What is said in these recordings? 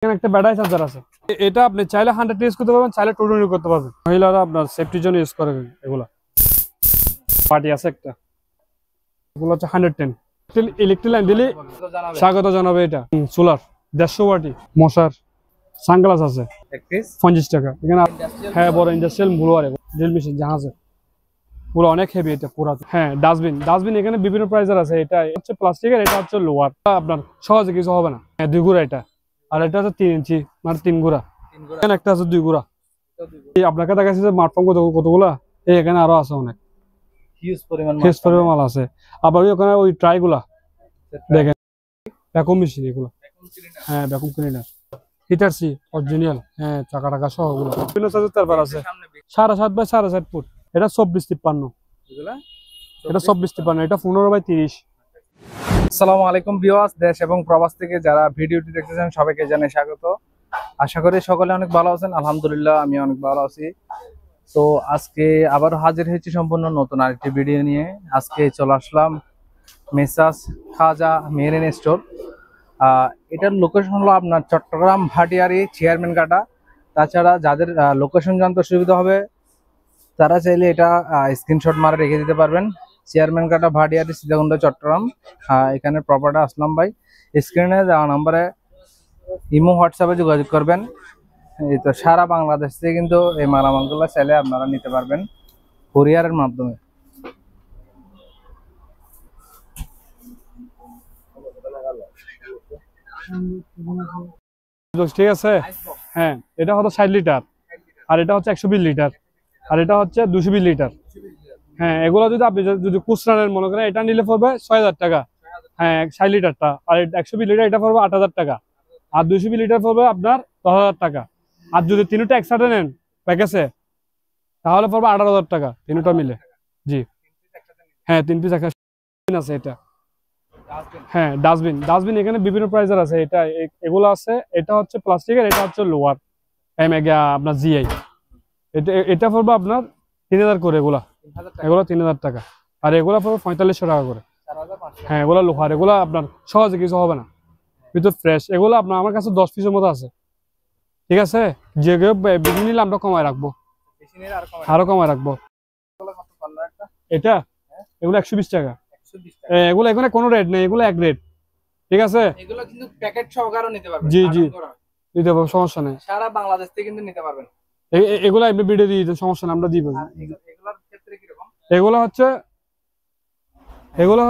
এখানে একটা battery charger আছে। এটা আপনি চাইলে 100 ইউজ করতে পারবেন, চাইলে 220 করতে পারবেন। মহিলারা আপনার সেফটির জন্য ইউজ করে এগুলা। পার্টি আছে একটা, এগুলো হচ্ছে 110 ইলেকট্রিক লাইন দিলে স্বাগত জানাবে। এটা সোলার 150 ওয়াটি। মশার সানগ্লাস আছে 50 টাকা। এখানে হ্যাঁ বড় ইন্ডাস্ট্রিয়াল মুলোয়ার ড্রিল মেশিন জাহাজে পুরো অনেক হেভি এটা পুরো। হ্যাঁ ডাস্টবিন এখানে বিভিন্ন প্রাইসের আছে। এটা হচ্ছে প্লাস্টিকের, এটা হচ্ছে লোহার। আপনার সহজে কিছু হবে না। হ্যাঁ 2 গুড়া এটা, আর এটা হচ্ছে 3 ইঞ্চি মানে 3 গুড়া। এখানে একটা আছে 2 গুড়া। আপনাকে দেখাচ্ছি যে স্মার্টফোন কতগুলা, এখানে আরো আছে অনেক হিউজ পরিমাণ মাল আছে। আবার ওখানে ওই ট্রাইগুলা দেখেন, ভ্যাকুম মেশিন এগুলো। হ্যাঁ ভ্যাকুম ক্লিনার, হিটার সি অরিজিনাল। হ্যাঁ চাকা টাকা সহ ওগুলো বিভিন্ন সাইজের তারপর আছে। 7.5 বাই 7.5 ফুট। এটা 24-53। এটা 24-53। এটা 15 বাই 30। আসসালামু আলাইকুম ভিউয়ার্স, দেশ এবং প্রবাস থেকে যারা ভিডিওটি দেখতেছেন সবাইকে জানাই স্বাগত। আশা করি সকলে অনেক ভালো আছেন। আলহামদুলিল্লাহ আমি অনেক ভালো আছি। তো আজকে আবার হাজির হয়েছি সম্পূর্ণ নতুন আরেকটি ভিডিও নিয়ে। আজকে চলে আসলাম মেসার্স খাজা মেরিন স্টোর। এটার লোকেশন হলো আপনার চট্টগ্রাম ভাটিয়ারি চেয়ারম্যান কাটা। তাছাড়া যাদের লোকেশন জানতে সুবিধা হবে তারা চাইলে এটা স্ক্রিনশট মারে রেখে দিতে পারবেন। চেয়ারম্যান কাটা ভাটিয়ারি সীতাকুণ্ড চট্টগ্রাম। এখানে প্রপার্টি আসলাম ভাই। স্ক্রিনে দেওয়া নাম্বারে ইমো হোয়াটসঅ্যাপে যোগাযোগ করবেন। এই তো সারা বাংলাদেশ থেকে কিন্তু এই মালামালগুলো চাইলে আপনারা নিতে পারবেন কুরিয়ারের মাধ্যমে। ঠিক আছে। হ্যাঁ এটা হলো 60 লিটার, আর এটা হচ্ছে 120 লিটার, আর এটা হচ্ছে 220 লিটার। হ্যাঁ এগুলো যদি আপনি যদি খুচরানের মনে করেন, এটা নিলে পড়বে 6000 টাকা। হ্যাঁ 60 লিটারটা। আর 120 লিটার এটা পড়বে 8000 টাকা। আর 220 লিটার পড়বে আপনার 10,000 টাকা। আর যদি তিনটা একসাথে নেন প্যাকেজে তাহলে পড়বে 18,000 টাকা তিনটা মিলে। জি হ্যাঁ 3 পিস একটা আছে এটা। হ্যাঁ ডাস্টবিন এখানে বিভিন্ন প্রাইসের আছে। এটা এগুলো আছে। এটা হচ্ছে প্লাস্টিকের, এটা হচ্ছে লোহার আপনার জিআই। এটা পড়বে আপনার 3000 করে। এগুলো 3000 টাকা। আর এগুলো পড়বে 4500 টাকা করে। হ্যাঁ এগুলো লোহার। এগুলো আপনার সহজে কিছু হবে না, কিন্তু ফ্রেশ। এগুলো আপনার আমার কাছে 10 পিসের মতো আছে। ঠিক আছে, যে কেউ বেশি নিলে আমরা কমায় রাখবো, আরো কমায় রাখবো। এটা এগুলো 120 টাকা। এগুলো এখানে কোনো রেট নেই, এগুলো এক রেট। ঠিক আছে, এগুলো কিন্তু প্যাকেট সহকারে নিতে পারবেন। জি নিতে পারবো, সমস্যা নেই। সারা বাংলাদেশ থেকে কিন্তু নিতে পারবেন। এগুলো আপনি ভিডিও দিয়ে দিতে সমস্যা নেই, আমরা দিব। এগুলোর ক্ষেত্রে কি রকম? এগুলো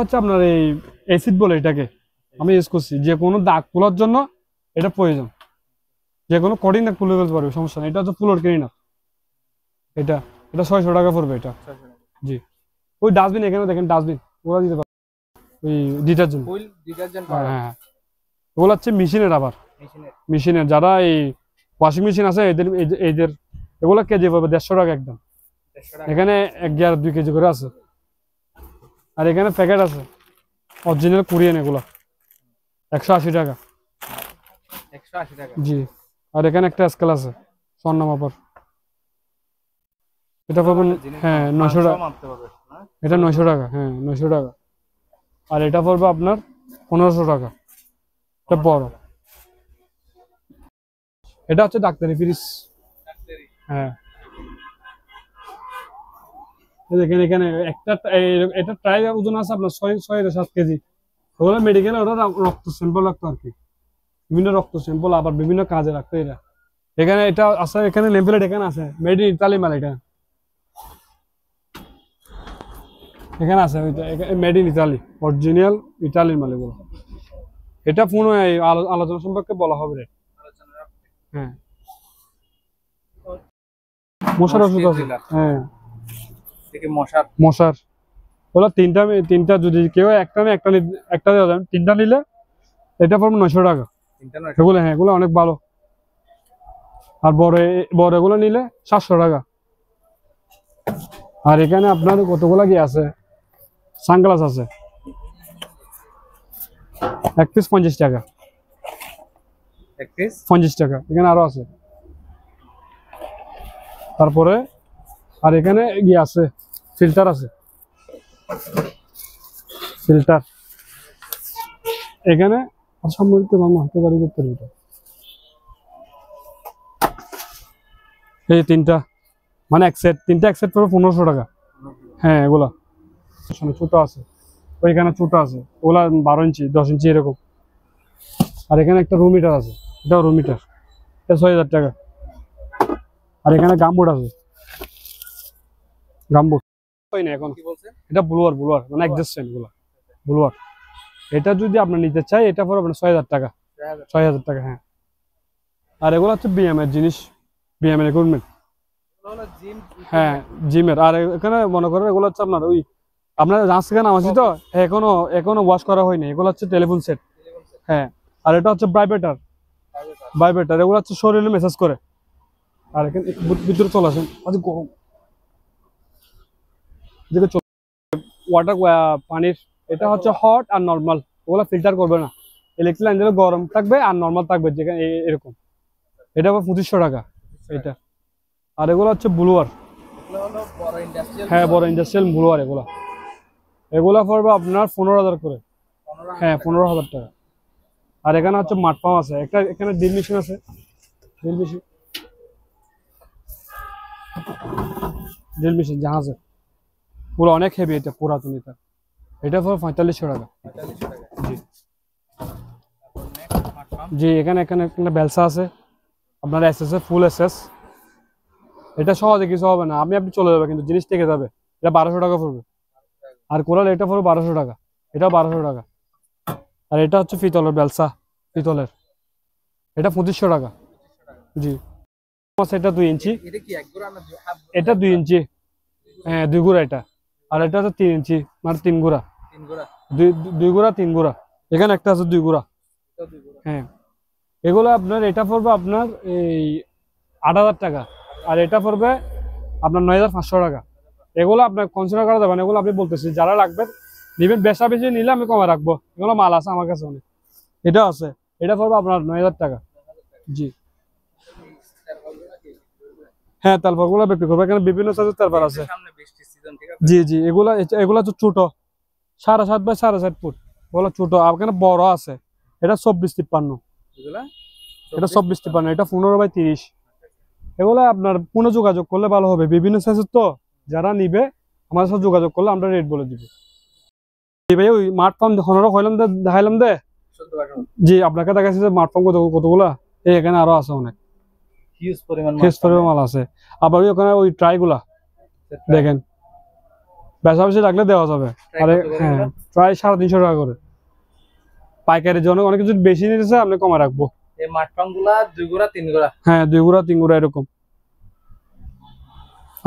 হচ্ছে আপনার এই অ্যাসিড বলে এটাকে আমি ইউজ করছি। যে কোনো দাগ তোলার জন্য এটা প্রয়োজন। যে কোনো কঠিন দাগ তুলে ফেলতে পারবে, সমস্যা নেই। এটা হচ্ছে ফুলোর কিনি না। এটা 600 টাকা পড়বে এটা। জি ওই ডাস্টবিন এখানে দেখেন, ডাস্টবিন ওগুলো দিতে পারবে। ওই ডিটারজেন্ট। হ্যাঁ ওগুলো হচ্ছে মেশিনের। আবার মেশিনের যারা এই ওয়াশিং মেশিন আছে এদের এগুলো কেজি পাবে 150 টাকা একদম। এখানে 1 গিয়ার 2 কেজি করে আছে। আর এখানে প্যাকেট আছে অরিজিনাল কোরিয়ান, এগুলো 180 টাকা। জি আর এখানে একটা স্কেল আছে স্বর্ণ মাপার, এটা পাবেন। হ্যাঁ 900 টাকা। এটা 900 টাকা। হ্যাঁ 900 টাকা। আর এটা পড়বে আপনার 1500 টাকা। এটা বড়। এটা হচ্ছে ডাক্তারি ফ্রিজ। হ্যাঁ দেখেন এখানে একটা এটা ট্রাই ওজন আছে আপনার 6.7 কেজি। ওগুলো মেডিকেলে ওটা রক্ত স্যাম্পল রাখতো আর কি, বিভিন্ন রক্ত স্যাম্পল আবার বিভিন্ন কাজে রাখতো এটা। এখানে এটা আছে, এখানে নেমপ্লেট এখানে আছে মেড ইন ইতালি মাল। এটা এখানে আছে মেড ইন ইতালি, অরিজিনাল ইতালির মাল এগুলো। এটা ফোন আলোচনা সম্পর্কে বলা হবে রে। হ্যাঁ মশার ওষুধ আছে। হ্যাঁ মশার ওগুলো তিনটা যদি কেউ একটা দেওয়া যাবে, 3টা নিলে এটা পড়বে 900 টাকা। এগুলো হ্যাঁ এগুলো অনেক ভালো। আর বড় এগুলো নিলে 700 টাকা। আর এখানে আপনার কতগুলা কি আছে, সানগ্লাস আছে 1 পিস 50 টাকা। 50 টাকা। এখানে আরো আছে। তারপরে আর এখানে কি আছে, ফিল্টার আছে, ফিল্টার এখানে সম্মিলিত করতে পারি। এই তিনটা মানে এক সেট, তিনটা এক সেট পড়বে 1500 টাকা। হ্যাঁ এগুলা ছোট আছে, ওইখানে ছোট আছে, ওগুলা 12 ইঞ্চি 10 ইঞ্চি এরকম। আর এখানে একটা রুম হিটার আছে, এটাও রুম হিটার, এটা 6000 টাকা। আর এখানে গামবুট আছে, গামবুট হয় না এখন, এটা ব্লুয়ার ব্লুয়ার মানে অ্যাডজাস্ট ফ্যান গুলা ব্লুয়ার। এটা যদি আপনি নিতে চাই এটা পড়বে আপনার 6000 টাকা, 6000 টাকা। হ্যাঁ আর এগুলো হচ্ছে বিএম এর জিনিস, বিএম এর ইকুইপমেন্ট। হ্যাঁ জিমের। আর এখানে মনে করেন এগুলো হচ্ছে আপনার ওই আপনার আজকে নাম আছে তো এখনো এখনো ওয়াশ করা হয়নি, এগুলো হচ্ছে টেলিফোন সেট। হ্যাঁ আর এটা হচ্ছে ভাইব্রেটর, ভাইব্রেটর এগুলো হচ্ছে শরীরে মেসেজ করে। আর এখানে ভিতরে চলে আসেন, আজ গরম ওয়াটার পানির, এটা হচ্ছে হট আর নর্মাল, ওগুলো ফিল্টার করবে না, ইলেকট্রিক লাইন দিলে গরম থাকবে আর নর্মাল থাকবে যেখানে এরকম। এটা আবার 2500 টাকা এটা। আর এগুলো হচ্ছে ব্লুয়ার, হ্যাঁ বড় ইন্ডাস্ট্রিয়াল ব্লুয়ার এগুলা, এগুলা পড়বে আপনার 15000 করে। হ্যাঁ 15000 টাকা। আর এখানে হচ্ছে মাঠ পাম্প আছে একটা, এখানে ড্রিল মেশিন আছে, ড্রিল মেশিন, ড্রিল মেশিন জাহাজের, পুরো অনেক হেভি, এটা পুরাতন। এটা এটা পড়বে 4500 টাকা। জি জি এখানে এখানে একটা বেলসা আছে আপনার, এসএস ফুল এসএস। এটা সহজে কিছু হবে না, আপনি চলে যাবে কিন্তু জিনিস থেকে যাবে। এটা 1200 টাকা পড়বে। আর কোরাল এটা পড়বে 1200 টাকা, এটাও 1200 টাকা। আর এটা হচ্ছে পিতলের বেলসা, পিতলের, এটা 2500 টাকা। জি এটা 2 ইঞ্চি, এটা 2 ইঞ্চি, হ্যাঁ 2 গুড়া এটা। আর এটা হচ্ছে 3 ইঞ্চি মানে 3 গুড়া, 2 গুড়া 3 গুড়া। এখানে একটা আছে 2 গুড়া। হ্যাঁ এগুলো আপনার এটা পড়বে আপনার এই 8000 টাকা। আর এটা পড়বে আপনার 9500 টাকা। এগুলো আপনার কনসিডার করা যাবে না, এগুলো আপনি বলতেছি যারা রাখবেন নিবেন, বেশা বেশি নিলে আমি কমে রাখবো, এগুলো মাল আছে আমার কাছে অনেক। এটা আছে, এটা পড়বে আপনার 9000 টাকা। জি হ্যাঁ তারপর গুলো বিক্রি করবো, এখানে বিভিন্ন সাইজের তারপর আছে। জি জি এগুলা এগুলা তো ছোট, 7.5 বাই 7.5 ফুট, ওগুলো ছোট। আর এখানে বড় আছে, এটা 24-53, এটা 24-53, এটা 15 বাই 30। এগুলো আপনার পুনঃ যোগাযোগ করলে ভালো হবে, বিভিন্ন সাইজের তো, যারা নিবে আমাদের সাথে যোগাযোগ করলে আমরা রেট বলে দিব। ভাই ওই স্মার্টফোন দেখাইলাম দে। জি আপনাকে দেখাচ্ছি যে স্মার্টফোন কতগুলা, এখানে আরো আছে অনেক হিউজ পরিমাণ মাল আছে। আবার ওখানে ওই ট্রাইগুলা দেখেন, বেশি রাখলে দেওয়া যাবে। আরে হ্যাঁ প্রায় 350 টাকা করে পাইকারির জন্য, অনেক কিছু বেশি নিতেছে আপনি কমে রাখবো। এই মাঠপাংগুলা 2 গুড়া 3 গুড়া, হ্যাঁ 2 গুড়া 3 গুড়া এরকম।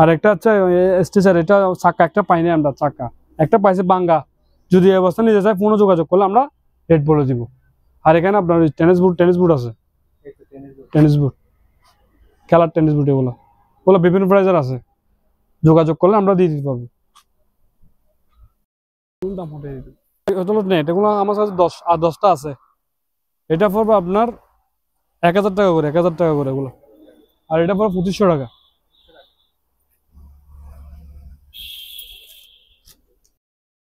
আর একটা হচ্ছে স্টিচার, এটা চাকা একটা পাইনি আমরা, চাকা একটা পাইছে বাঙ্গা, যদি এই অবস্থা নিতে চাই পুনঃ যোগাযোগ করলে আমরা রেট বলে দিব। আর এখানে আপনার টেনিস বুট আছে, টেনিস বুট, খেলার টেনিস বুট, এগুলো ওগুলো বিভিন্ন প্রাইজের আছে, যোগাযোগ করলে আমরা দিয়ে দিতে পারবো। এগুলো আমার কাছে 10টা আছে, এটা পড়বে আপনার 1000 টাকা করে, 1000 টাকা করে এগুলো। আর এটা পড়বে 2500 টাকা।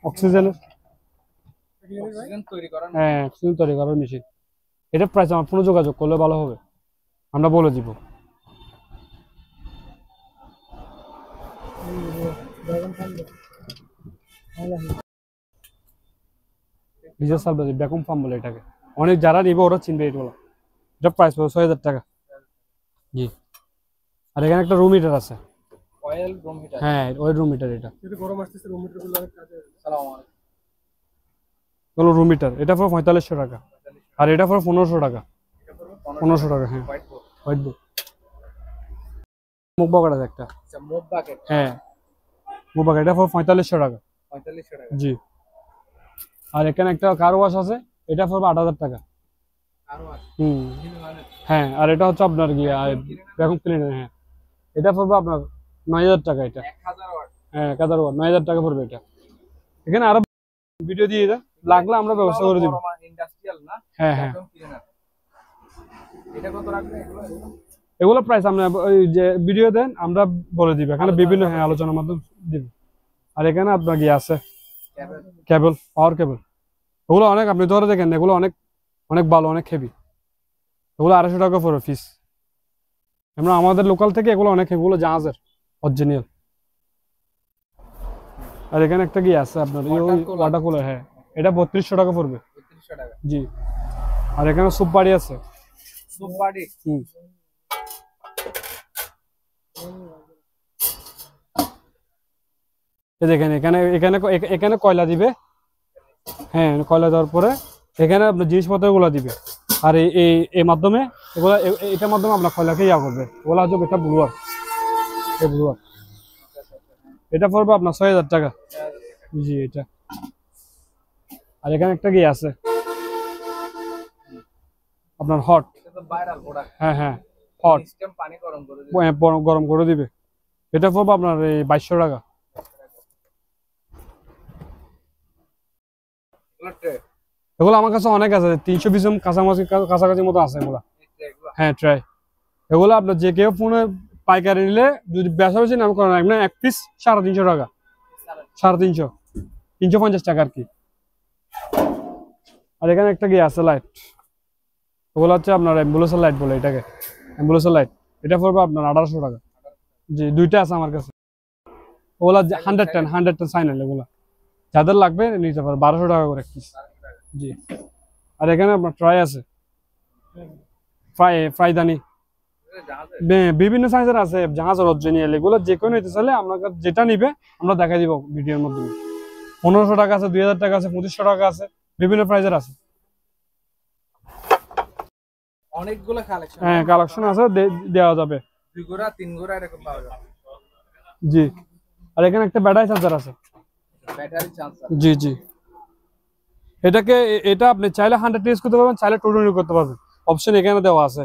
অক্সিজেনের, হ্যাঁ অক্সিজেন তৈরি করার মেশিন। এটা প্রাইস আমার পুনঃ যোগাযোগ করলে ভালো হবে, আমরা বলে দিব। ভ্যাকুম ফার্ম বলে এটাকে, অনেক যারা নিবে ওরা চিনবে এগুলো। এটা প্রাইস পড়বে 6000 টাকা। জি আর এখানে একটা রুম হিটার আছে, হ্যাঁ অয়েল রুম হিটার। এটা রুম হিটার, এটা পড়বে 4500 টাকা। আর এটা পড়বে 1500 টাকা, 1500 টাকা। হ্যাঁ হোয়াইট বোর্ড, মুখ বাকেট আছে একটা, হ্যাঁ মুখ বাকেট, এটা পড়বে 4500 টাকা। জি আর এখানে একটা কার ওয়াশ আছে, এটা পড়বে 8000 টাকা। হ্যাঁ আর এটা হচ্ছে আপনার গিয়ে ভ্যাকুম ক্লিনার, হ্যাঁ এটা পড়বে আপনার 9000 টাকা। এটা হ্যাঁ 1000 ওয়াট, 9000 টাকা পড়বে এটা। এখানে আরো ভিডিও দিয়ে দেন, লাগলে আমরা ব্যবস্থা করে দিব। হ্যাঁ হ্যাঁ এগুলো প্রাইস আমরা ওই যে ভিডিও দেন আমরা বলে দিব, এখানে বিভিন্ন হ্যাঁ আলোচনার মাধ্যমে দিব। আর এখানে আপনার গিয়ে আছে কেবল, পাওয়ার কেবল, ওগুলো অনেক, আপনি ধরে দেখেন এগুলো অনেক অনেক ভালো, অনেক হেভি। ওগুলো 250 টাকা পড়বে পিস। আমরা আমাদের লোকাল থেকে এগুলো অনেক, এগুলো জাহাজের অরিজিনাল। আর এখানে একটা কি আছে আপনার ওয়াটার কুলার, হ্যাঁ এটা 3200 টাকা পড়বে। 3200 টাকা। জি। আর এখানে সুপ বাড়ি আছে। সুপ বাড়ি। এই দেখেন এখানে এখানে এখানে কয়লা দিবে, হ্যাঁ কয়লা দেওয়ার পরে এখানে আপনার জিনিসপত্রগুলো দিবে। আর এই মাধ্যমে এগুলা এটার মাধ্যমে আপনার কয়লাকে ইয়া করবে। ওগুলা হচ্ছে এটা ব্লুয়ার, এই ব্লুয়ার এটা পড়বে আপনার 6000 টাকা। জি এটা। আর এখানে একটা কি আছে আপনার হট, হ্যাঁ হ্যাঁ হট, পানি গরম করে দিবে। এটা পড়বে আপনার এই 2200 টাকা। এগুলো আমার কাছে অনেক আছে, 320 কাছাকাছি মতো আছে এগুলা। হ্যাঁ ট্রাই। এগুলো আপনার যে কেউ ফোনে পাইকারি নিলে যদি বেচা বেশি নাম করেন না, এক পিস 350 টাকা, 350, 350 টাকা আর কি। আর এখানে একটা কি আছে লাইট, ওগুলো হচ্ছে আপনার অ্যাম্বুলেন্সের লাইট বলে এটাকে, অ্যাম্বুলেন্সের লাইট। এটা পড়বে আপনার 1800 টাকা। জি দুইটা আছে আমার কাছে। ওগুলা 110 সাইনাল, এগুলা যাদের লাগবে নিতে পারে, 1200 টাকা করে পিস। জি। আর এখানে আপনার ট্রাই আছে, ফ্রাইদানি বিভিন্ন সাইজের আছে, জাহাজের অরিজিনাল। এগুলো যে কোনো নিতে চাইলে আমরা যেটা নিবে আমরা দেখাই দিব ভিডিওর মাধ্যমে। 1500 টাকা আছে, 2000 টাকা আছে, 2500 টাকা আছে, বিভিন্ন প্রাইজের আছে। অনেকগুলো কালেকশন, হ্যাঁ কালেকশন আছে, দেওয়া যাবে। 2 গোরা 3 গোরা এরকম পাওয়া যাবে। জি। আর এখানে একটা ব্যাটারি চার্জার আছে, ব্যাটারি চার্জার। জি জি। এটা আপনি চাইলে 100 ইউজ করতে পারবেন, চাইলে 220 করতে পারবেন। অপশন এখানে দেওয়া আছে।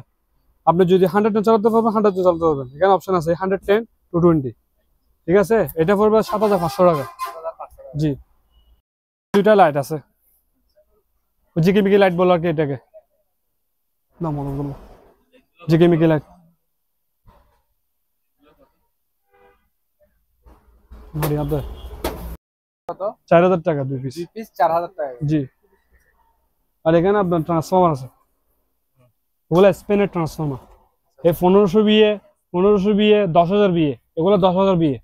আপনি যদি 100 চালাতে পারবেন 100 চালাতে পারবেন, এখানে অপশন আছে 110 220। ঠিক আছে। এটা পড়বে 7500 টাকা। জি। দুইটা লাইট আছে, জিকিমিকি লাইট বলো আর কি এটাকে, না মনে করলো জিকিমিকি লাইট। কত? 4000 টাকা 2 পিস। 2 পিস 4000 টাকা। জি। আর এখানে আপনার ট্রান্সফর্মার আছে, ওগুলো স্পেনের ট্রান্সফর্মার। এই 1500 বিয়ে, 1500 বিয়ে, 10,000 বিয়ে, এগুলো 10,000 বিয়ে।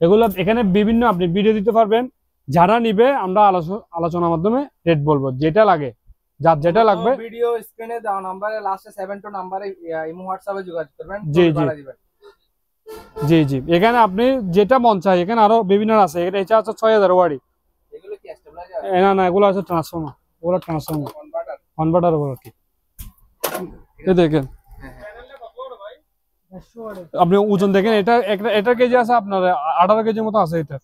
এগুলো এখানে বিভিন্ন আপনি ভিডিও দিতে পারবেন, যারা নিবে আমরা আলোচনার মাধ্যমে রেট বলবো, যেটা লাগে যার যেটা লাগবে। ভিডিও স্ক্রিনে দেওয়া নম্বরে লাস্টে 72 নম্বরে ইমো হোয়াটসঅ্যাপে যোগাযোগ করবেন। জি জি জি জি। এখানে আপনি যেটা মন চায়, এখানে আরো বিভিন্ন আছে। এটা হচ্ছে 6000 ওয়ারি। এগুলো কি স্টেবিলাইজার? না না, এগুলো আছে ট্রান্সফর্মার, ওগুলো ট্রান্সফর্মার কনভার্টার ওগুলো কি। এই দেখেন আপনি ওজন দেখেন, এটা কেজি আছে আপনার 18 কেজির মতো আছে এটা।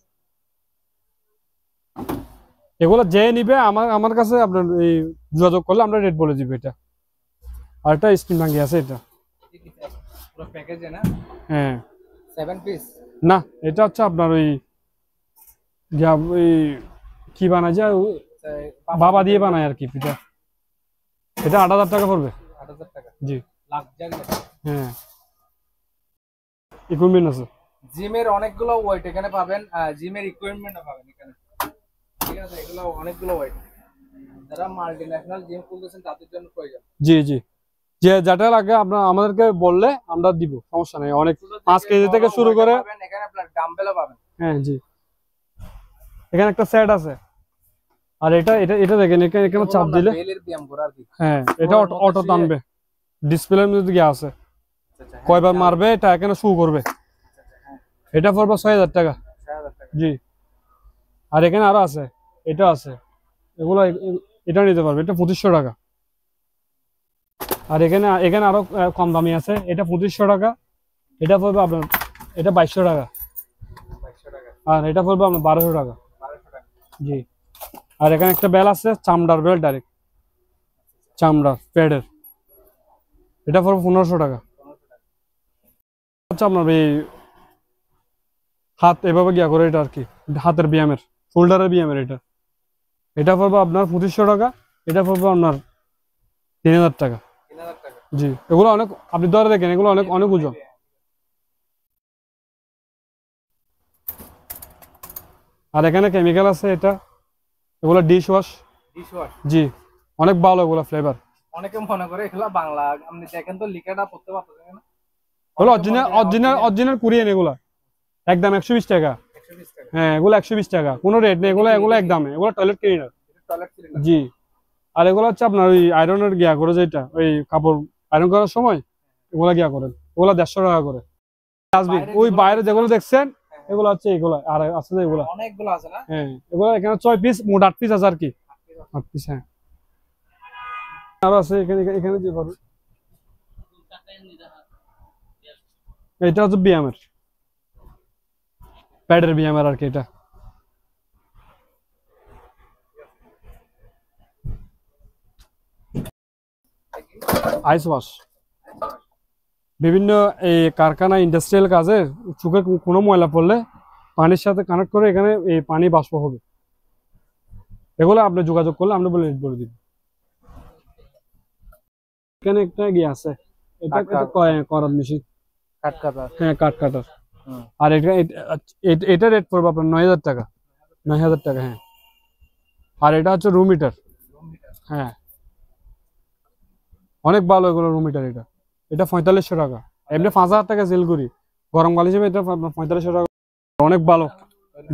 এগুলো যে নিবে আমার কাছে আপনার এই যোগাযোগ করলে আমরা রেট বলে দিব এটা। আর একটা স্ক্রিন ভাঙি আছে এটা, পুরো প্যাকেজে না? হ্যাঁ 7 পিস না, এটা হচ্ছে আপনার ওই কি বানায় যায়, বাবা দিয়ে বানায় আর কি পিঠা। এটা 8000 টাকা পড়বে। 8000 টাকা। জি। লাক্সারি। হ্যাঁ ইকুইপমেন্ট আছে, জিমের অনেকগুলো ওয়েট এখানে পাবেন, জিমের ইকুইপমেন্টও পাবেন এখানে। ঠিক আছে, এগুলো অনেকগুলো ওয়েট, যারা মাল্টিন্যাশনাল জিম খুলতেছেন তাদের জন্য প্রয়োজন। জি জি। যে যেটা লাগে আপনার আমাদেরকে বললে আমরা দিব, সমস্যা নেই। অনেক 5 কেজি থেকে শুরু করে এখানে আপনার ডাম্বেলও পাবেন। হ্যাঁ জি। এখানে একটা সেট আছে। আর এটা এটা এটা দেখেন, এখানে চাপ দিলে বেলের ব্যায়াম করা আর কি। হ্যাঁ এটা অটো টানবে, ডিসপ্লের মধ্যে গিয়ে আছে, কয়বার মারবে এটা এখানে শো করবে। এটা পড়বে 6000 টাকা। 6000 টাকা। জি। আর এখানে আরো আছে, এটা আছে, এগুলো এটা নিতে পারবে, এটা 2500 টাকা। আর এখানে এখানে আরো কম দামি আছে, এটা 2500 টাকা। এটা পড়বে আপনার, এটা 2200 টাকা। 2200 টাকা। আর এটা পড়বে আপনার 1200 টাকা। 1200 টাকা। জি। আর এখানে একটা বেল আছে, চামড়ার বেল, ডাইরেক্ট চামড়া প্যাডের, এটা পড়বে 1500 টাকা। 1500 টাকা। আচ্ছা আপনার এই হাত এভাবে গিয়া করে এটা আর কি, হাতের ব্যায়ামের, শোল্ডারের ব্যায়ামের এটা, এটা পড়বে আপনার 2500 টাকা। এটা পড়বে আপনার 3000 টাকা। 3000 টাকা। জি। এগুলো অনেক, আপনি ধরে দেখেন এগুলো অনেক অনেক ওজন। আর এখানে কেমিক্যাল আছে, এটা এগুলো ডিশ ওয়াশ। Dish wash. জি অনেক ভালো এগুলো ফ্লেভার। অনেকে মনে করে এগুলো বাংলা, আপনি দেখেন তো লিখাটা পড়তে পারতেছেন না। এগুলো অরিজিনাল কোরিয়ান, এগুলা একদম 120 টাকা। 120 টাকা। হ্যাঁ, এগুলো 120 টাকা, কোনো রেট নেই, এগুলো একদম, এগুলো টয়লেট ক্লিনার। Toilet cleaner. জি। আর এগুলো হচ্ছে আপনার ওই আয়রনের গিয়া করে, যেটা ওই কাপড় আয়রন করার সময় এগুলা গিয়া করেন, ওগুলো 150 টাকা করে। ডাস্টবিন ওই বাইরে যেগুলো দেখছেন এগুলো হচ্ছে, এগুলো আর আছে যে এগুলো অনেকগুলো আছে না? হ্যাঁ, এগুলো এখানে 6 পিস, মোট 8 পিস আছে আর কি, 8 পিস। হ্যাঁ, আরো আছে এখানে, এখানে যে পারবে। এটা হচ্ছে বিয়ামের, প্যাডের বিয়ামের আর কি এটা। আইস ওয়াশ, বিভিন্ন এই কারখানা ইন্ডাস্ট্রিয়াল কাজে চোখে কোনো ময়লা পড়লে পানির সাথে কানেক্ট করে এখানে এই পানি বাষ্প হবে, এগুলো আপনি যোগাযোগ করলে আমরা বলে দিব। এখানে একটা গিয়ে আছে, এটা করার মেশিন, কাট কাটার। হ্যাঁ কাঠ কাটার। আর এটা রেট পড়বে আপনার 9000 টাকা, 9000 টাকা। হ্যাঁ, আর এটা হচ্ছে রুম হিটার। হ্যাঁ, অনেক ভালো এগুলো রুম হিটার। এটা এটা 4500 টাকা, এমনি 5000 টাকা সেল করি, গরমকাল হিসেবে এটা 4500 টাকা, অনেক ভালো।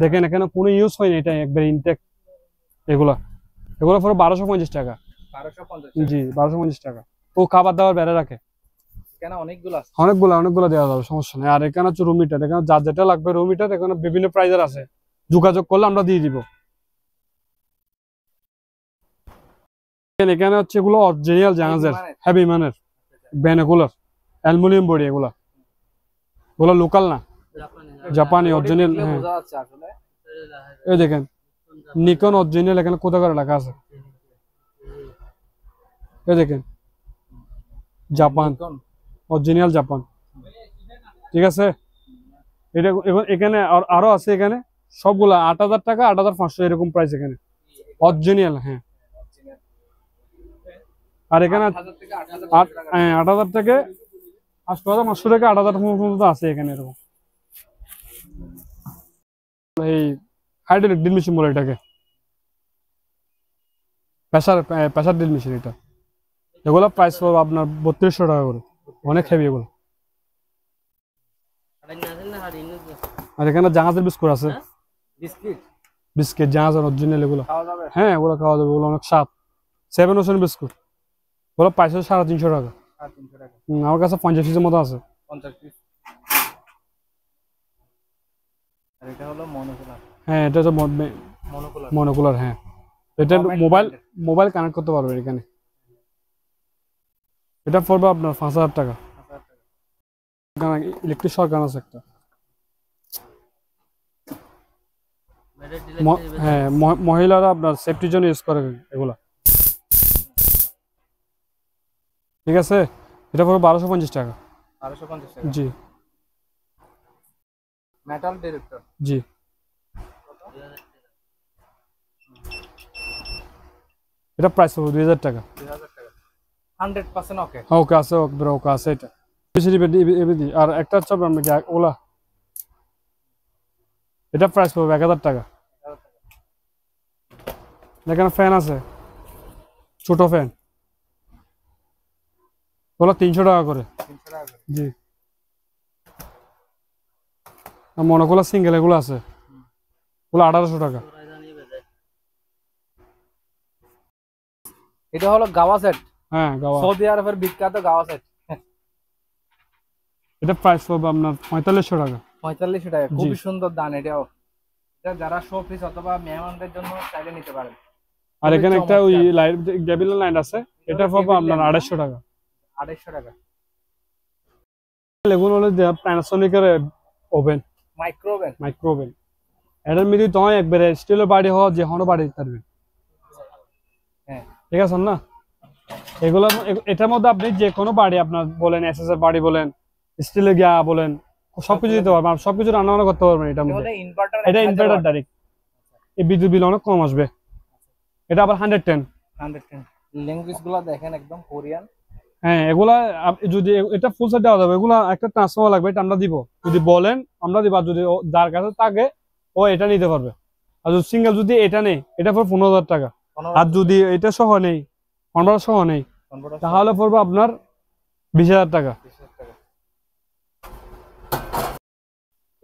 দেখেন এখানে কোনো ইউজ হয়নি, এটা একবার ইনটেক। এগুলো পুরো 1250 টাকা। 1250। জি, 1250 টাকা। ও খাবার দাবার বেড়ে রাখে, কেন অনেকগুলো আছে? অনেকগুলো দেওয়া যাবে, সমস্যা নেই। আর এখানে হচ্ছে রুম হিটার, এখানে যার যেটা লাগবে রুম হিটার এখানে বিভিন্ন প্রাইজের আছে, যোগাযোগ করলে আমরা দিয়ে দিব। এখানে হচ্ছে এগুলো অরিজিনাল জাহাজের, হেভি মানের ব্যানাকুলার অ্যালুমিনিয়াম বডি, এগুলো লোকাল না, জাপানি অরিজিনাল। হ্যাঁ, বোঝা যাচ্ছে আসলে। এই দেখেন নিকন অরিজিনাল, এখানে কোথাও করে লেখা আছে। এই দেখেন জাপান, অরিজিনাল জাপান, ঠিক আছে। এটা এখানে আরো আছে, এখানে সবগুলা 8000 টাকা, 8500 এরকম প্রাইস এখানে অরিজিনাল। হ্যাঁ, আর এখানে 8000 থেকে 8500 থেকে 8000 পর্যন্ত আছে এখানে এরকম। এই হাইড্রোলিক ড্রিল মেশিন বলে এটাকে, প্রেসার ড্রিল মেশিন এটা। এগুলো প্রাইস পাবো আপনার 3200 টাকা করে, অনেক হেভি এগুলো। আর এখানে জাহাজের বিস্কুট আছে, বিস্কিট জাহাজের অরিজিনাল এগুলো। হ্যাঁ, এগুলো খাওয়া যাবে, ওগুলো অনেক স্বাদ। 7 ওশন বিস্কুট, ওগুলো প্রাইস 350 টাকা। আমার কাছে 50 পিসের মতো আছে। 50 পিস। আর এটা হলো মনোকুলার। হ্যাঁ, এটা হচ্ছে মনোকুলার। হ্যাঁ, এটা মোবাইল কানেক্ট করতে পারবে এখানে। এটা পড়বে আপনার 5000 টাকা। ইলেকট্রিক সরকার আছে একটা। হ্যাঁ, মহিলারা আপনার সেফটির জন্য ইউজ করে এগুলা, ঠিক আছে। এটা পড়বে 1250 টাকা। 1250 টাকা। জি মেটাল ডিটেক্টর। জি, এটা প্রাইস হবে 2000 টাকা। 2000 টাকা 100% ওকে। ওকে আছে, ওকে আছে এটা। আর একটা হচ্ছে আপনার ওলা, এটা প্রাইস পড়বে 1000 টাকা। এখানে ফ্যান আছে, ছোট ফ্যান, ওগুলো 300 টাকা করে। 300 টাকা করে। জি, আর মনোকুলার সিঙ্গেল এগুলো আছে, ওগুলো 1800 টাকা। এটা হলো গাওয়া সেট। হ্যাঁ, গাওয়া, সৌদি আরবের বিখ্যাত গাওয়া সেট। এটা প্রাইস পড়বে আপনার 4500 টাকা। 4500 টাকা, খুবই সুন্দর দান এটাও। এটা যারা শো পিস অথবা মেহমানদের জন্য চাইলে নিতে পারেন। আর এখানে একটা ওই লাইট গ্যাবিল লাইট আছে, এটা পড়বে আপনার 250 টাকা। 250 টাকা। এগুলো হলো প্যানাসোনিকের ওভেন, মাইক্রো ওভেন। এটার মধ্যে তো একবারে স্টিলের বাড়ি হওয়া যে কোনো বাড়ি পারবেন। হ্যাঁ, ঠিক আছে না, এগুলো এটার মধ্যে আপনি যে কোনো বাড়ি আপনার বলেন, এসএস এর বাড়ি বলেন, স্টিলের গিয়া বলেন, সবকিছু দিতে পারবেন, সবকিছু রান্না বান্না করতে পারবেন এটার মধ্যে। এটা ইনভার্টার ডাইরেক্ট, এই বিদ্যুৎ বিল অনেক কম আসবে। এটা আবার 110 ল্যাঙ্গুয়েজ গুলো দেখেন একদম কোরিয়ান। হ্যাঁ, এগুলা যদি এটা ফুল সেট দেওয়া যাবে, এগুলা একটা ট্রান্সফর্মার লাগবে, এটা আমরা দিব, যদি বলেন আমরা দিব। আর যদি যার কাছে থাকে ও এটা নিতে পারবে। আর যদি সিঙ্গেল যদি এটা নেই, এটা পড়বে 15000 টাকা। আর যদি এটা সহ নেই, কনভার্টার সহ নেই, তাহলে পড়বে আপনার 20000 টাকা।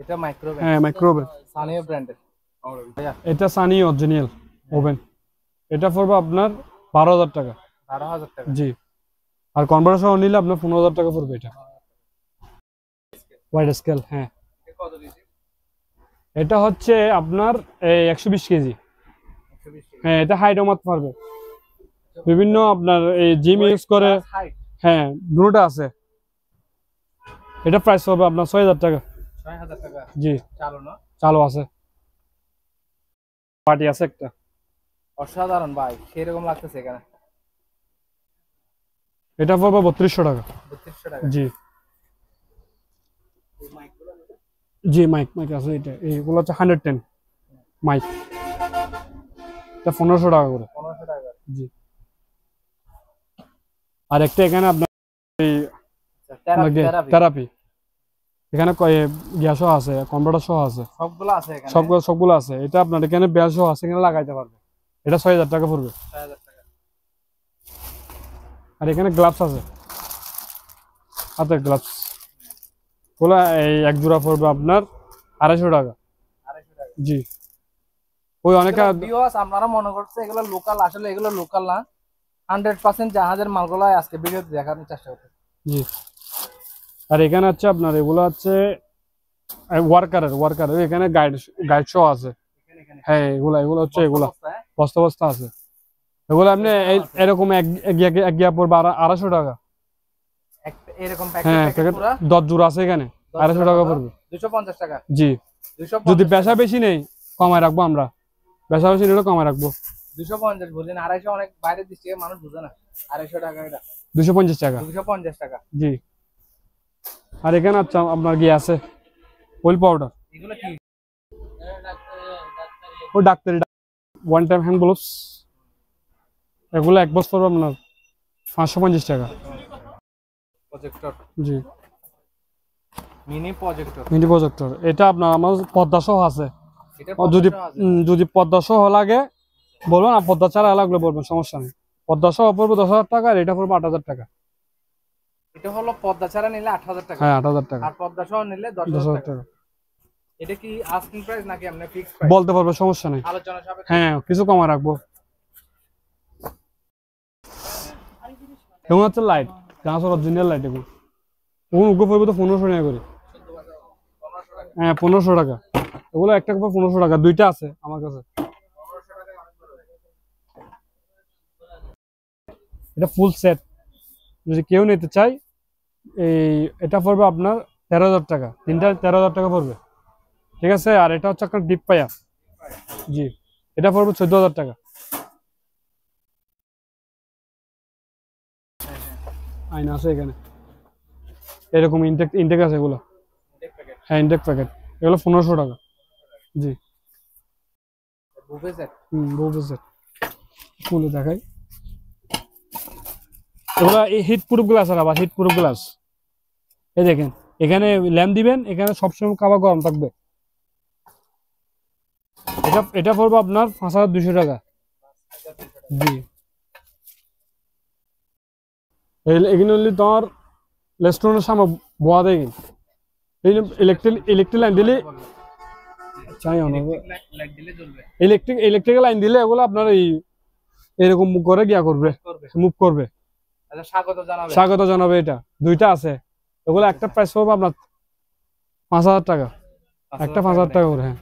এটা মাইক্রোওয়েভ, হ্যাঁ মাইক্রোওয়েভ, সানিও ব্র্যান্ডের। এটা সানি অরিজিনাল ওভেন। এটা পড়বে আপনার 12,000 টাকা। 12,000 টাকা। জি, আর কনভার্টার সহ নিলে আপনার 15,000 টাকা পড়বে। এটা ওয়াইড স্কেল। হ্যাঁ, কত দিছি? এটা হচ্ছে আপনার 120 কেজি। 120 টাকা। হ্যাঁ, এটা হাইট মাপ পারবে বিভিন্ন আপনার এই জিম ইউজ করে। হাইট হ্যাঁ, দুটোটা আছে। এটা প্রাইস হবে আপনার 6,000 টাকা। 6,000 টাকা। জি, চালু না? চালু আছে, পার্টি আছে একটা। অসাধারণ ভাই, সেরকম লাগতেছে এখানে। এটা পড়বে 3200 টাকা। 3200 টাকা। জি জি, মাইক মাইক আছে। এটা এইগুলো হচ্ছে 110 মাইক। এটা 1500 টাকা করে। 1500 টাকা। জি, আর একটা এখানে আপনার থেরাপি, এখানে গ্যাস সহ আছে, কনভার্টার সহ আছে, সবগুলো আছে এখানে। সবগুলো আছে। এটা আপনার এখানে ব্যাস সহ আছে, এখানে লাগাইতে পারবে। এটা 6,000 টাকা পড়বে। 6,000 টাকা। আর এখানে গ্লাভস আছে, হাতের গ্লাভস গুলা এই এক জোড়া পড়বে আপনার 250 টাকা। 250 টাকা। জি, ওই অনেকে ভিউয়ার্স আপনারা মনে করছে এগুলো লোকাল, আসলে এগুলো লোকাল না। 100% জাহাজের মালগুলো আজকে ভিডিওতে দেখানোর চেষ্টা করতে। জি, আর এখানে হচ্ছে আপনার এগুলো হচ্ছে ওয়ার্কারের এখানে গাইড সহ আছে। হ্যাঁ, এগুলো হচ্ছে এগুলা বস্তা বস্তা আছে। এগুলো আপনি এরকম এক গিয়া পড়বে 250 টাকা। এরকম হ্যাঁ, প্যাকেট পুরো 10 জোড়া আছে এখানে, 250 টাকা পড়বে। 250 টাকা। জি, 250 যদি বেচা বেশি নেই কমায় রাখবো আমরা, বেচা বেশি নিলে কমায় রাখবো। 250 বলেন, 250 অনেক বাইরের দেশ থেকে মানুষ বুঝে না। 250 টাকা এটা। 250 টাকা। 250 টাকা। জি, আর এখানে আচ্ছা আপনার কি আছে ওয়েল পাউডার। এগুলো কি? ও ডাক্তারি ওয়ান টাইম হ্যান্ড গ্লোভস, এগুলো এক বছর আপনার 550 টাকা। প্রজেক্টর। জি, মিনি প্রজেক্টর। Mini projector. এটা আপনার আমার পর্দা সহ আছে। এটা যদি যদি পর্দা সহ লাগে বলবেন, আর পর্দা ছাড়া লাগলে বলবেন, সমস্যা নেই। পর্দা সহ পড়বে 10,000 টাকা, আর এটা পড়বে 8,000 টাকা। এটা হলো পর্দা ছাড়া নিলে 8,000 টাকা। হ্যাঁ, 8,000 টাকা। আর পর্দা সহ নিলে 10,000 টাকা। এটা কি আস্কিং প্রাইস নাকি আপনি ফিক্স প্রাইস? বলতে পারবে, সমস্যা নেই, আলোচনা সাপেক্ষে। হ্যাঁ কিছু কমা রাখবো। এমন হচ্ছে লাইট, জাহাজের অরিজিনাল লাইট। এগুলো উগো পড়বে তো 1500 টাকা করে। হ্যাঁ, 1500 টাকা। এগুলো একটা পর 1500 টাকা, দুইটা আছে আমার কাছে। এটা ফুল সেট, যদি কেউ নিতে চাই এটা পড়বে আপনার 13,000 টাকা। তিনটা 13,000 টাকা পড়বে, ঠিক আছে। আর এটা হচ্ছে আপনার ডিপ পায়া। জি, এটা পড়বে 14,000 টাকা। আয়না আছে এখানে, এরকম ইনটেক আছে এগুলো। হ্যাঁ, ইনটেক প্যাকেট। এগুলো 1500 টাকা। জি, বুফে সেট। বুফে সেট খুলে দেখাই। এগুলো এই হিট প্রুফ গ্লাস, আর আবার হিট প্রুফ গ্লাস। এই দেখেন, এখানে ল্যাম্প দিবেন, এখানে সবসময় খাবার গরম থাকবে। এটা পড়বে আপনার 5,200 টাকা। জি, এখানে হলে তোমার রেস্টুরেন্টের সামনে বোয়া দেয়। এই ইলেকট্রিক লাইন দিলে চাই, লাইট দিলে জ্বলবে। ইলেকট্রিক লাইন দিলে এগুলো আপনার এরকম মুখ করে গিয়া করবে, মুভ করবে। আচ্ছা, স্বাগত জানাবে। এটা দুইটা আছে। এগুলো একটা প্রাইস হবে আপনার 5,000 টাকা। একটা 5,000 টাকা করে। হ্যাঁ,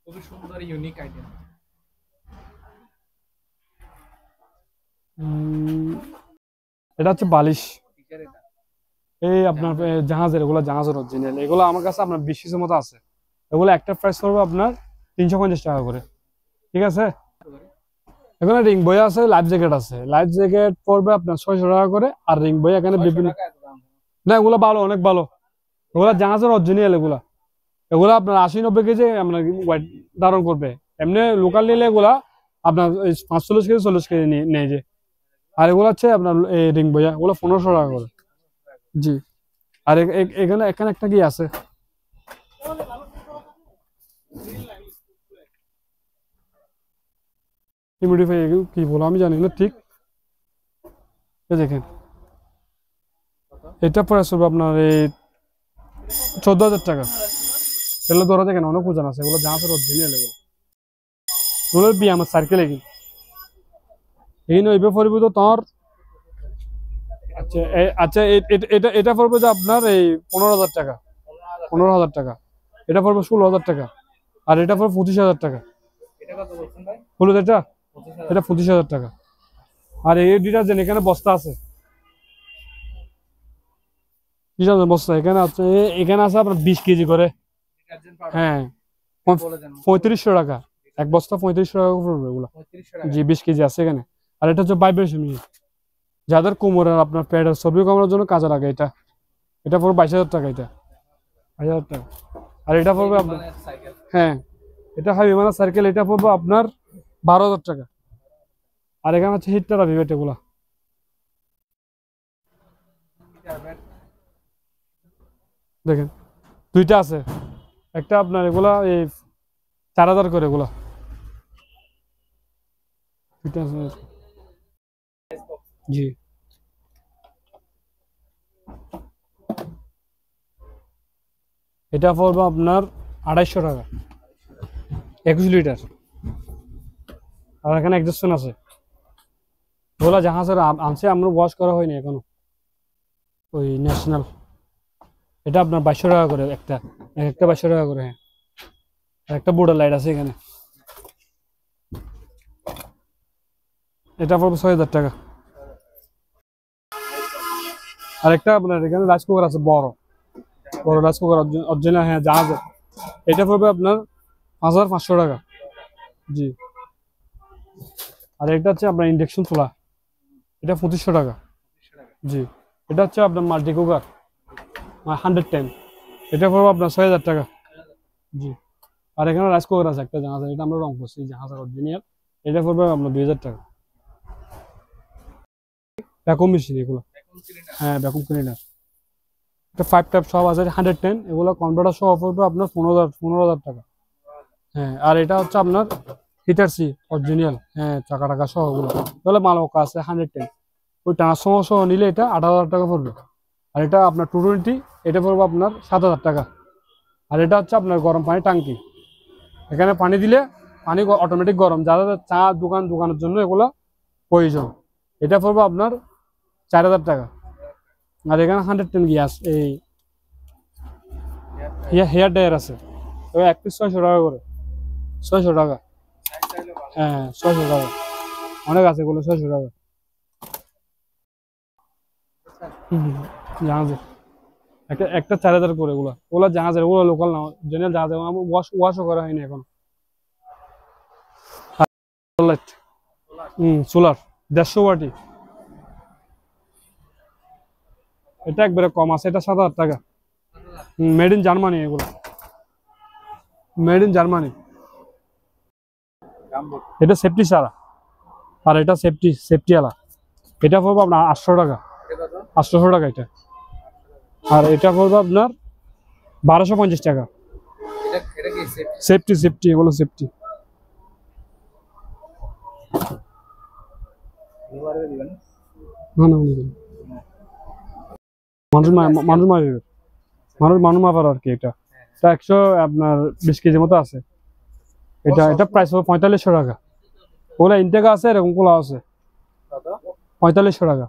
খুবই সুন্দর ইউনিক আইটেম। এটা হচ্ছে বালিশ। এই আপনার জাহাজের, এগুলো জাহাজের অরিজিনাল। এগুলো আমার কাছে আপনার 20 পিসের মতো আছে। এগুলো একটা প্রাইস করবে আপনার 350 টাকা করে, ঠিক আছে। এখানে রিং বই আছে, লাইফ জ্যাকেট আছে। লাইফ জ্যাকেট পড়বে আপনার 600 টাকা করে। আর রিং বই এখানে বিভিন্ন, না এগুলো ভালো, অনেক ভালো। এগুলো জাহাজের অরিজিনাল। এগুলো আপনার 80-90 কেজি আপনার ওয়েট ধারণ করবে। এমনি লোকাল নিলে এগুলা আপনার 45 কেজি 40 কেজি নেই যে। আর এগুলো হচ্ছে আপনার এই রিং বইয়া, এগুলো 1500 টাকা করে। জি, আর এখানে একটা কি আছে, হিউমিডিফাই কি বলো আমি জানি না ঠিক। দেখেন, এটা প্রাইস হবে আপনার এই 14,000 টাকা। সেগুলো ধরা দেখেন অনেক ওজন আছে, এগুলো জাহাজের অরিজিনাল, এগুলো বি আমার সার্কেলে কি এই নইবে পড়বে তো তোর। আচ্ছা আচ্ছা এটা এটা পড়বে যে আপনার এই 15,000 টাকা, 15,000 টাকা। এটা পড়বে 16,000 টাকা, আর এটা পড়বে 25,000 টাকা। এটা কত বলছেন ভাই? হলুদ এটা 25,000। এটা 25,000 টাকা। আর এই ডিটারজেন্ট এখানে বস্তা আছে, ডিটারজেন্ট বস্তা এখানে আছে, এখানে আছে আপনার 20 কেজি করে। ডিটারজেন্ট পাউডার হ্যাঁ বলে দেন। 3500 টাকা এক বস্তা, 3500 টাকা পড়বে এগুলো। 3500 টাকা। জি 20 কেজি আছে এখানে। আর এটা হচ্ছে ভাইব্রেশন ইউনিট, যাদের কোমরের আপনার পেটের ছবি কমানোর জন্য কাজে লাগে এটা। এটা পড়বে 22,000 টাকা, এটা 22,000 টাকা। আর এটা পড়বে আপনার, মানে সাইকেল। হ্যাঁ এটা হাই বিমানের সার্কেল, এটা পড়বে আপনার 12,000 টাকা। আর এখানে হচ্ছে হিট থেরাপি বেট, এগুলা দেখেন দুইটা আছে, একটা আপনার এগুলা এই 4,000 করে, এগুলা দুইটা আছে। জি এটা পড়বে আপনার 2,500 টাকা, 21 লিটার। আর এখানে এক্সস্টেশন আছে, ওগুলা জাহাজের আনছে, আমরা ওয়াশ করা হয়নি এখনো, ওই ন্যাশনাল। এটা আপনার 2200 টাকা করে একটা, একটা 2200 টাকা করে। হ্যাঁ আর একটা বোর্ডার লাইট আছে এখানে, এটা পড়বে 6,000 টাকা। আর একটা আপনার এখানে রাইস কুকার আছে, বড় বড় রাইস কুকার অরিজিনাল, হ্যাঁ জাহাজের। এটা পড়বে আপনার 5,500 টাকা। জি আর এটা হচ্ছে আপনার ইন্ডাকশন চুলা, এটা 2500 টাকা। জি এটা হচ্ছে আপনার মাল্টি কুকার 110, এটা পড়বে আপনার 6,000 টাকা। জি আর এখানে রাইস কুকার আছে একটা জাহাজের, এটা আমরা রং করছি জাহাজের অরিজিনাল, এটা পড়বে আপনার 2,000 টাকা। ভ্যাকুম মেশিন এগুলো, হ্যাঁ ভ্যাকুম ক্লিনার, এটা 5 টাইপ সব আছে 110, এগুলো কনভার্টার সহ পড়বে আপনার 15,000 টাকা। হ্যাঁ আর এটা হচ্ছে আপনার হিটার সি অরিজিনাল, হ্যাঁ চাকা টাকা সহ ওগুলো, তাহলে মাল ওকা আছে 110, ওই ট্রান্সফর্মার সহ নিলে এটা 8,000 টাকা পড়বে। আর এটা আপনার 220, এটা পড়বে আপনার 7,000 টাকা। আর এটা হচ্ছে আপনার গরম পানি টাঙ্কি, এখানে পানি দিলে পানি অটোমেটিক গরম, যাদের চা দোকানের জন্য এগুলো প্রয়োজন, এটা পড়বে আপনার 4,000 টাকা। আর এখানে 110 গ্যাস এই হেয়ার ড্রায়ার আছে, ওই এক পিস 600 টাকা করে, 600 টাকা। হ্যাঁ 600 টাকা, অনেক আছে এগুলো 600 টাকা। জাহাজের একটা একটা 4,000 করে, এগুলো ওগুলো জাহাজের, ওগুলো লোকাল না, জেনারেল জাহাজের, ওয়াশও করা হয়নি এখন। সোলার 150 ওয়াটি, এটা একবারে কম আছে, এটা 7,000 টাকা। মেড ইন জার্মানি, এগুলো মেড ইন জার্মানি। এটা সেফটি ছাড়া, আর এটা সেফটি আলা, এটা পড়বে আপনার 800 টাকা, 800 টাকা এটা। আর এটা পড়বে আপনার 1250 টাকা। সেফটি এগুলো সেফটি। মানুষ মাপার আর কি, এটা 100 আপনার 20 কেজি মতো আছে। এটা প্রাইস হবে 4500 টাকা। ওগুলা ইনটেক আছে, এরকম গুলো আছে 4500 টাকা।